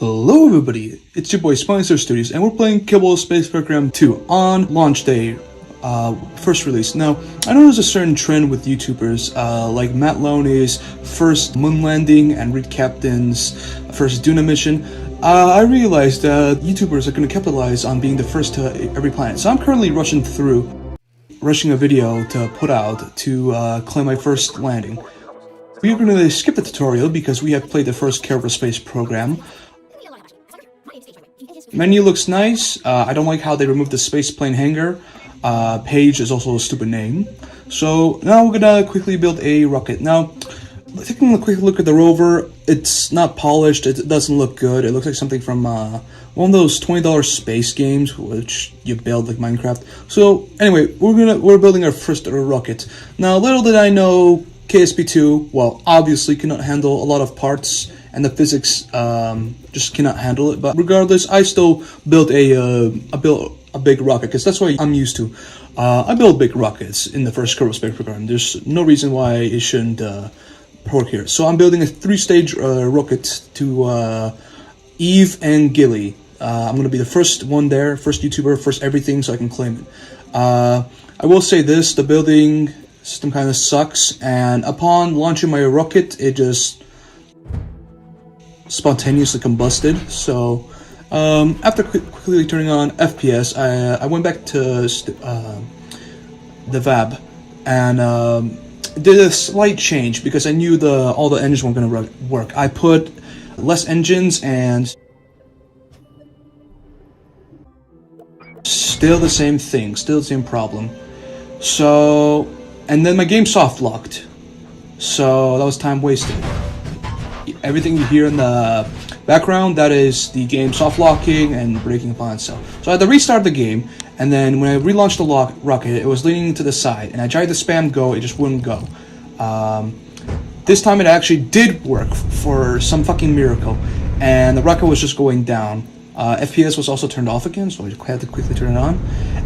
Hello everybody, it's your boy Spino Socials, and we're playing Kerbal Space Program 2 on launch day, first release. Now, I know there's a certain trend with YouTubers, like Matt Loney's first moon landing and Reed Captain's first Duna mission. I realized that YouTubers are going to capitalize on being the first to every planet, so I'm currently rushing a video to put out to claim my first landing. We're going to skip the tutorial because we have played the first Kerbal Space Program. Menu looks nice. I don't like how they removed the space plane hangar. Page is also a stupid name. So now we're gonna quickly build a rocket. Now, taking a quick look at the rover, it's not polished. It doesn't look good. It looks like something from one of those $20 space games, which you build like Minecraft. So anyway, we're building our first rocket. Now, little did I know, KSP 2, well, obviously cannot handle a lot of parts, and the physics just cannot handle it. But regardless, I still built a big rocket because that's what I'm used to. I build big rockets in the first Kerbal Space Program. There's no reason why it shouldn't work here. So I'm building a 3-stage rocket to Eve and Gilly. I'm gonna be the first one there, first YouTuber, first everything, so I can claim it. I will say this: the building system kind of sucks, and upon launching my rocket, it just spontaneously combusted. So after quickly turning on FPS, I went back to the VAB and did a slight change because I knew all the engines weren't going to work. I put less engines and still the same thing, still the same problem. So, and then my game soft locked, so that was time wasted. Everything you hear in the background, that is the game soft locking and breaking upon itself. So I had to restart the game, and then when I relaunched the rocket, it was leaning to the side, and I tried to spam go, it just wouldn't go. This time it actually did work for some fucking miracle, and the rocket was just going down. FPS was also turned off again, so I had to quickly turn it on.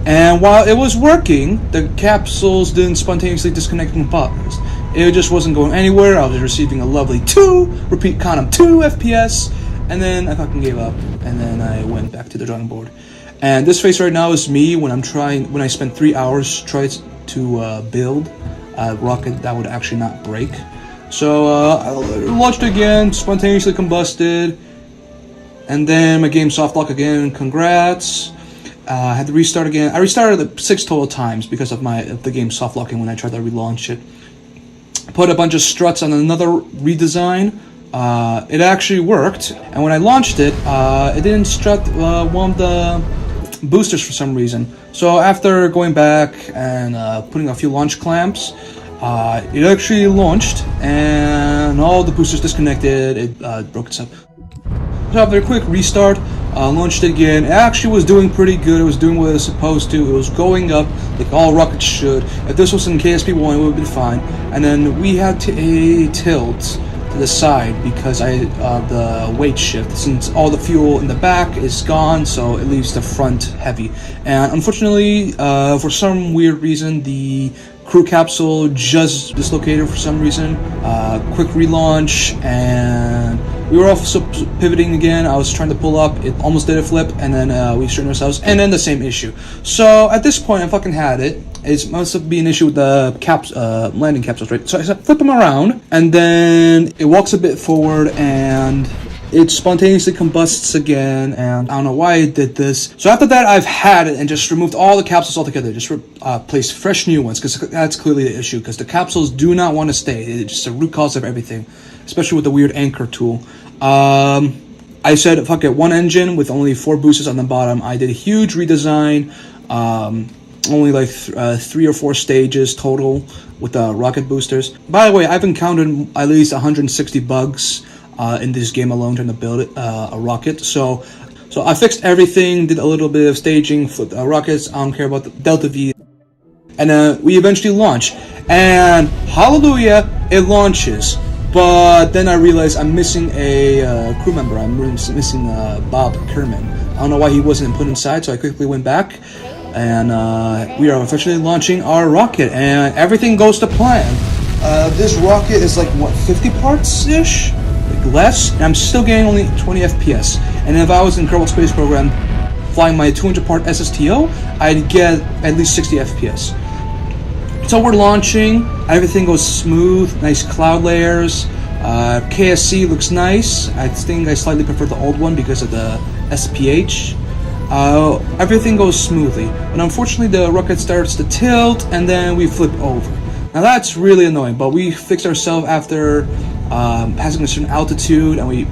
And while it was working, the capsules didn't spontaneously disconnect from pods. It just wasn't going anywhere. I was receiving a lovely 2 FPS, and then I fucking gave up, and then I went back to the drawing board. And this face right now is me when I spent 3 hours trying to build a rocket that would actually not break. So I launched again, spontaneously combusted, and then my game soft lock again. Congrats. I had to restart again. I restarted 6 total times because of the game soft locking when I tried to relaunch it. Put a bunch of struts on another redesign. It actually worked, and when I launched it, it didn't strut one of the boosters for some reason. So after going back and putting a few launch clamps, it actually launched, and all the boosters disconnected. It broke itself. So after a quick restart, launched it again. It actually was doing pretty good. It was doing what it was supposed to. It was going up like all rockets should. If this was in KSP 1, it would have been fine. And then we had a tilt to the side because the weight shift, since all the fuel in the back is gone, so it leaves the front heavy. And unfortunately, for some weird reason, the crew capsule just dislocated for some reason. Quick relaunch, and we were also pivoting again. I was trying to pull up, it almost did a flip, and then we straightened ourselves, and then the same issue. So at this point, I fucking had it. It must be an issue with the landing capsules, right? So I flip them around, and then it walks a bit forward, and it spontaneously combusts again, and I don't know why it did this. So after that, I've had it and just removed all the capsules altogether. Just placed fresh new ones, because that's clearly the issue, because the capsules do not want to stay. It's just the root cause of everything, especially with the weird anchor tool. I said, fuck it, 1 engine with only 4 boosters on the bottom. I did a huge redesign, only like 3 or 4 stages total with the rocket boosters. By the way, I've encountered at least 160 bugs in this game alone trying to build a rocket. So I fixed everything, did a little bit of staging for the rockets. I don't care about the Delta V. And we eventually launch. And hallelujah, it launches. But then I realized I'm missing a crew member. I'm missing Bob Kerman. I don't know why he wasn't put inside, so I quickly went back. And we are officially launching our rocket, and everything goes to plan. This rocket is like, what, 50 parts-ish? less, and I'm still getting only 20 FPS. And if I was in Kerbal Space Program flying my 200 part SSTO, I'd get at least 60 FPS. So we're launching, everything goes smooth, nice cloud layers. KSC looks nice. I think I slightly prefer the old one because of the SPH. Everything goes smoothly, but unfortunately the rocket starts to tilt and then we flip over. Now that's really annoying, but we fixed ourselves after passing a certain altitude, and we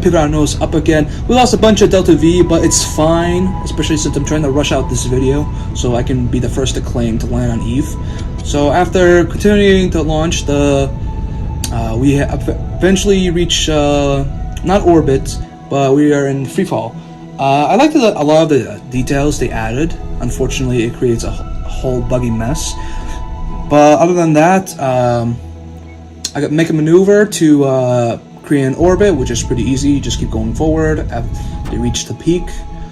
pivot our nose up again. We lost a bunch of Delta V, but it's fine, especially since I'm trying to rush out this video so I can be the first to claim to land on Eve. So after continuing to launch, we eventually reach not orbit, but we are in free fall. I liked a lot of the details they added. Unfortunately, it creates a whole buggy mess. But other than that, I got make a maneuver to create an orbit, which is pretty easy. Just keep going forward after they reach the peak.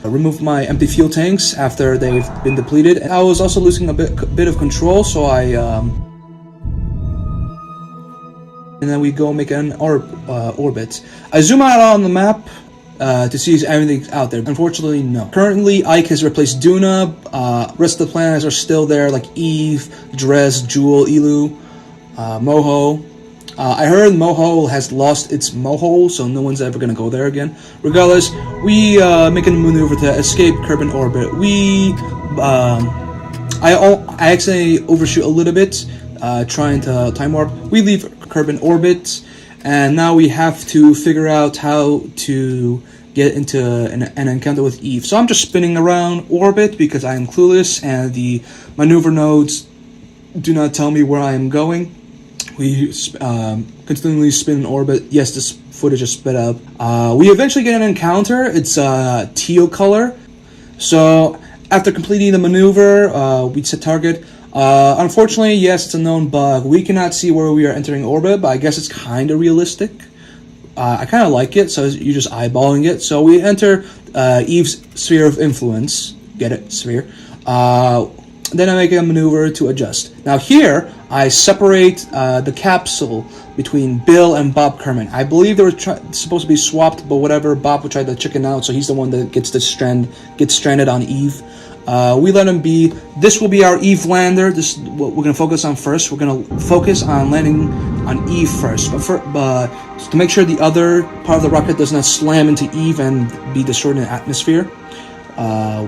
I removed my empty fuel tanks after they've been depleted. And I was also losing a bit of control, so and then we go make an orbit. I zoom out on the map to see if everything's out there. Unfortunately, no. Currently, Ike has replaced Duna. Rest of the planets are still there, like Eve, Dres, Jewel, Elu, Moho. I heard Moho has lost its Moho, so no one's ever gonna go there again. Regardless, we make a maneuver to escape Kerbal orbit. I accidentally overshoot a little bit, trying to time warp. We leave Kerbal orbit, and now we have to figure out how to get into an encounter with Eve. So I'm just spinning around orbit because I am clueless, and the maneuver nodes do not tell me where I am going. We continually spin in orbit. Yes, this footage is sped up. We eventually get an encounter. It's teal color. So after completing the maneuver, we set target. Unfortunately, yes, it's a known bug. We cannot see where we are entering orbit, but I guess it's kind of realistic. I kind of like it, so you're just eyeballing it. So we enter Eve's sphere of influence. Get it? Sphere. Then I make a maneuver to adjust. Now here, I separate the capsule between Bill and Bob Kerman. I believe they were supposed to be swapped, but whatever. Bob would try to chicken out, so he's the one that gets stranded on Eve. We let him be. This will be our Eve lander. This is what we're going to focus on first. We're going to focus on landing on Eve first. But to make sure the other part of the rocket does not slam into Eve and be destroyed in the atmosphere,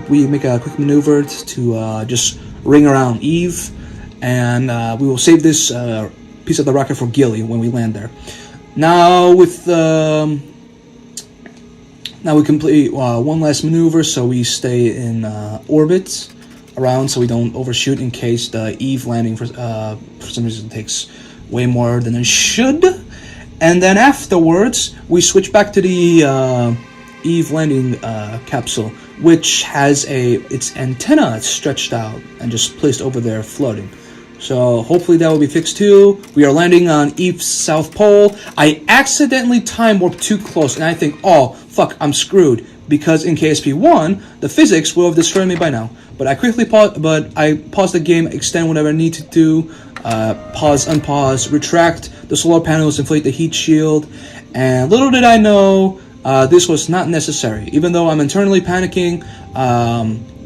we make a quick maneuver to just ring around Eve, and we will save this piece of the rocket for Gilly when we land there. Now with now we complete one last maneuver, so we stay in orbit around, so we don't overshoot in case the Eve landing for some reason takes way more than it should. And then afterwards, we switch back to the Eve landing capsule, which has its antenna stretched out and just placed over there floating. So hopefully that will be fixed too. We are landing on Eve's south pole. I accidentally time warped too close, and I think, oh fuck, I'm screwed, because in KSP 1 the physics will have destroyed me by now. But I quickly paused the game, extend whatever I need to do, pause, unpause, retract the solar panels, inflate the heat shield, and little did I know this was not necessary. Even though I'm internally panicking,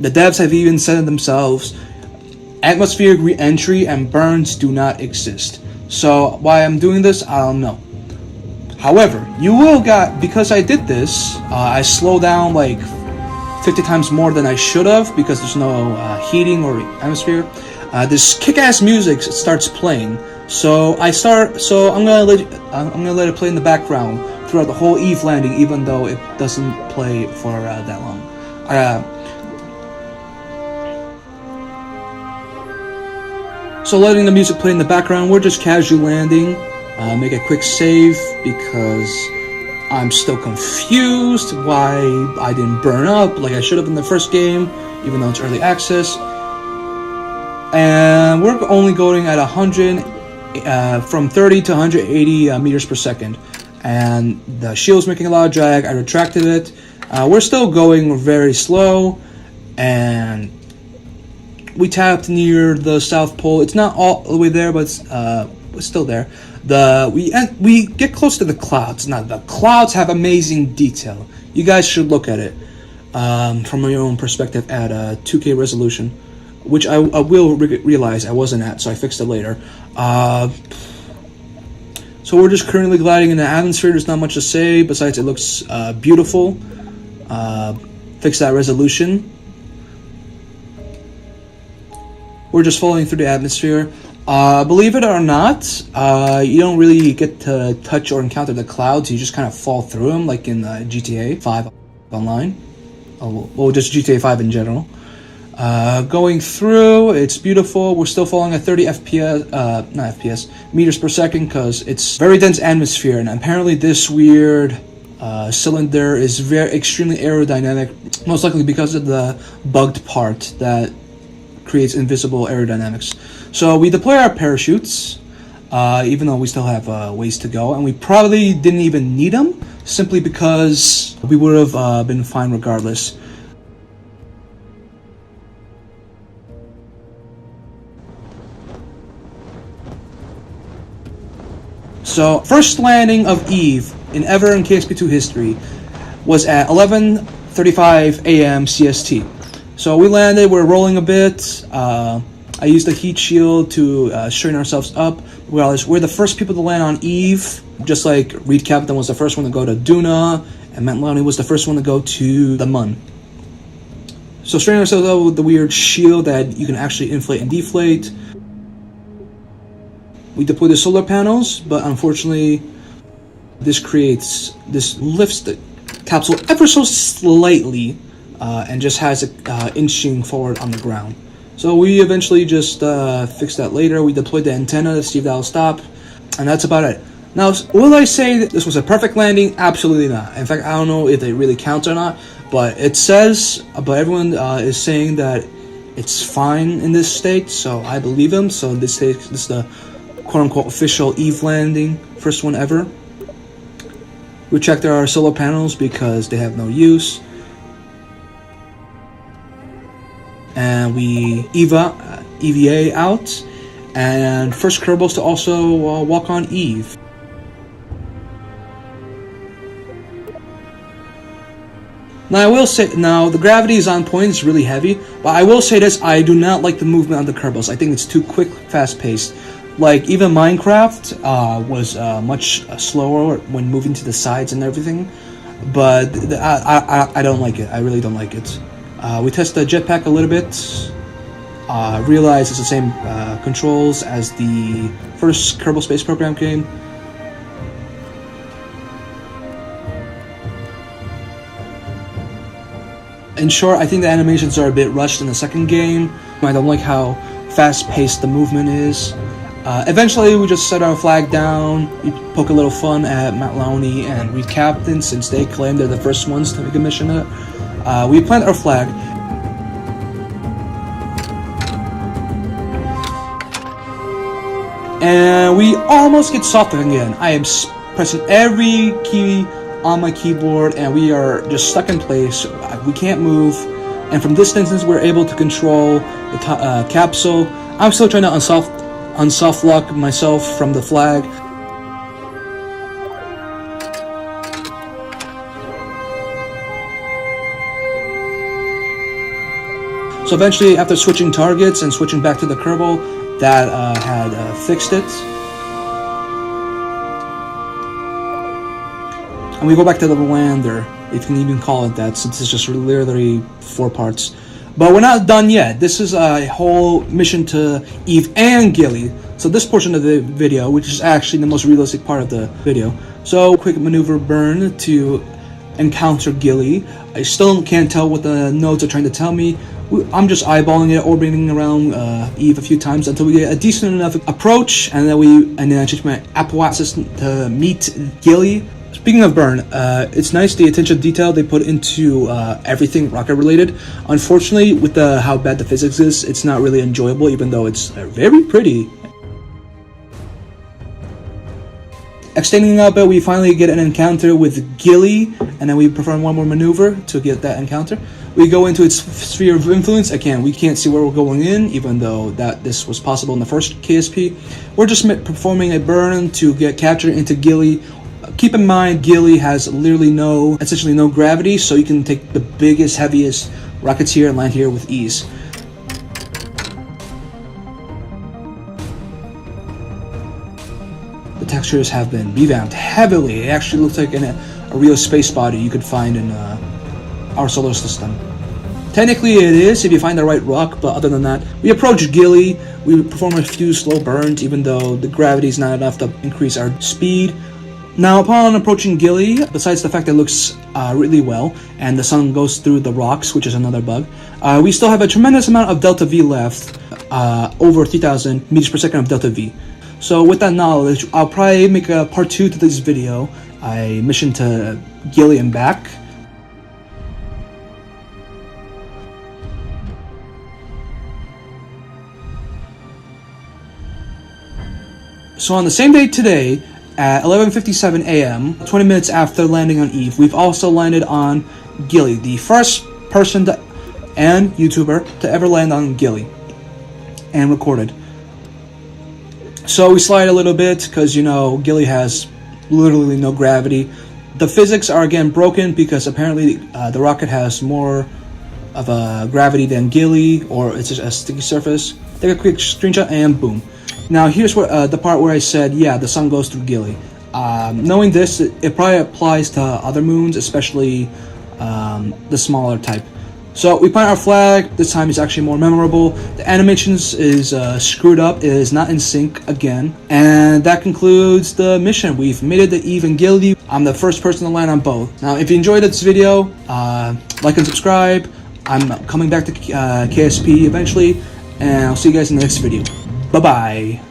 the devs have even said it themselves, atmospheric re-entry and burns do not exist. So why I'm doing this, I don't know. However, you will because I did this, I slowed down like 50 times more than I should have because there's no heating or atmosphere. This kick-ass music starts playing, so I'm gonna let it play in the background throughout the whole Eve landing, even though it doesn't play for that long. So letting the music play in the background, we're just casually landing. Make a quick save because I'm still confused why I didn't burn up like I should have in the first game, even though it's early access. And we're only going at 100, from 30 to 180 meters per second. And the shield's making a lot of drag. I retracted it. We're still going very slow, and we tapped near the South Pole. It's not all the way there, but it's still there. We get close to the clouds. Now the clouds have amazing detail. You guys should look at it from your own perspective at 2K resolution, which I will realize I wasn't at, so I fixed it later. So we're just currently gliding in the atmosphere. There's not much to say besides it looks beautiful. Fix that resolution. We're just falling through the atmosphere. Believe it or not, you don't really get to touch or encounter the clouds. You just kind of fall through them, like in GTA 5 online. Well, just GTA 5 in general. Going through, it's beautiful. We're still falling at 30 meters per second because it's very dense atmosphere, and apparently this weird cylinder is extremely aerodynamic, most likely because of the bugged part that creates invisible aerodynamics. So we deploy our parachutes, even though we still have ways to go, and we probably didn't even need them, simply because we would have been fine regardless. So, first landing of Eve in KSP2 history was at 11:35 a.m. CST. So we landed, we're rolling a bit. I used the heat shield to straighten ourselves up. We're the first people to land on Eve, just like Reed Captain was the first one to go to Duna, and Matt Lowney was the first one to go to the Mun. So straightening ourselves up with the weird shield that you can actually inflate and deflate. We deploy the solar panels, but unfortunately, this lifts the capsule ever so slightly, and just has it inching forward on the ground. So we eventually just fixed that later. We deployed the antenna to see if that'll stop, and that's about it. Now, will I say that this was a perfect landing? Absolutely not. In fact, I don't know if it really counts or not, but it says, but everyone is saying that it's fine in this state, so I believe them. So this is the quote-unquote official Eve landing, first one ever. We checked our solar panels because they have no use. And we EVA out, and first Kerbals to also walk on Eve. Now I will say, the gravity is on point, it's really heavy, but I will say this, I do not like the movement of the Kerbals. I think it's too quick, fast-paced. Like, even Minecraft was much slower when moving to the sides and everything, but I don't like it. I really don't like it. We tested the jetpack a little bit, realized it's the same controls as the first Kerbal Space Program game. In short, I think the animations are a bit rushed in the second game. I don't like how fast-paced the movement is. Eventually, we just set our flag down. We poke a little fun at Matt Lowney and Reed Captain, since they claim they're the first ones to make a mission. We plant our flag. And we almost get soft again. I am pressing every key on my keyboard, and we are just stuck in place. We can't move. And from this distance, we're able to control the capsule. I'm still trying to unsoft lock myself from the flag. So eventually, after switching targets and switching back to the Kerbal, that had fixed it. And we go back to the lander, if you can even call it that, since it's just literally 4 parts. But we're not done yet. This is a whole mission to Eve and Gilly. So this portion of the video, which is actually the most realistic part of the video. So quick maneuver burn to encounter Gilly. I still can't tell what the nodes are trying to tell me. I'm just eyeballing it, orbiting around Eve a few times until we get a decent enough approach, and then I change my Apple Watch system to meet Gilly. Speaking of burn, it's nice the attention to detail they put into everything rocket related. Unfortunately, with how bad the physics is, it's not really enjoyable, even though it's very pretty. Extending out a bit, we finally get an encounter with Gilly, and then we perform one more maneuver to get that encounter. We go into its sphere of influence. Again, we can't see where we're going in, even though this was possible in the first KSP. We're just performing a burn to get captured into Gilly. Keep in mind, Gilly has literally essentially no gravity, so you can take the biggest, heaviest rockets here and land here with ease. The textures have been revamped heavily. It actually looks like a real space body you could find in our solar system. Technically it is if you find the right rock, but other than that, we approach Gilly, we perform a few slow burns even though the gravity is not enough to increase our speed. Now upon approaching Gilly, besides the fact that it looks really well, and the sun goes through the rocks, which is another bug, we still have a tremendous amount of delta V left, over 3,000 meters per second of delta V. So with that knowledge, I'll probably make a part 2 to this video, a mission to Gilly and back. So on the same day today, at 11:57 a.m., 20 minutes after landing on Eve, we've also landed on Gilly, the first person and YouTuber to ever land on Gilly and recorded. So we slide a little bit because, you know, Gilly has literally no gravity. The physics are again broken because apparently the rocket has more of a gravity than Gilly, or it's just a sticky surface. Take a quick screenshot and boom. Now here's where the part where I said, yeah, the sun goes through Gilly. Knowing this, it probably applies to other moons, especially the smaller type. So we plant our flag. This time is actually more memorable. The animations is screwed up. It is not in sync again. And that concludes the mission. We've made it to Eve and Gilly. I'm the first person to land on both. Now if you enjoyed this video, like and subscribe. I'm coming back to KSP eventually. And I'll see you guys in the next video. Bye-bye.